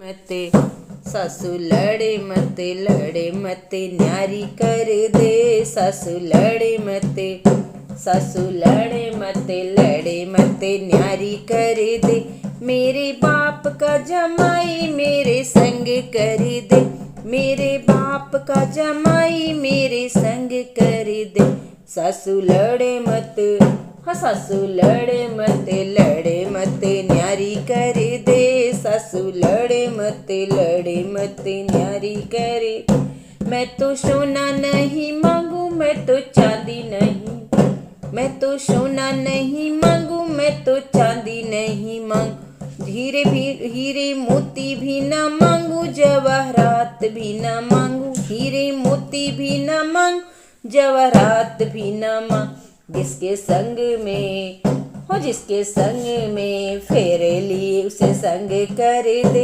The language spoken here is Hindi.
मते सासू लड़े मते न्यारी कर दे। सासू लड़े मते लड़े मते न्यारी कर दे। मेरे बाप का जमाई मेरे संग कर दे। मेरे बाप का जमाई मेरे संग कर दे। सासू लड़े मत, हाँ सासू लड़े मते न्यारी कर दे। सासू लड़े मते न्यारी करे। मैं तो सोना नहीं मांगू, मैं तो चांदी नहीं। मैं तो सोना नहीं मांगू, मैं तो चांदी नहीं मांगू। हीरे मोती भी ना मांगू, जवाहरात भी ना मांगू। हीरे मोती भी ना मांगू, जवाहरात भी ना मांगू। जिसके संग में, हो जिसके संग में फेरे लिए उसे संग कर दे।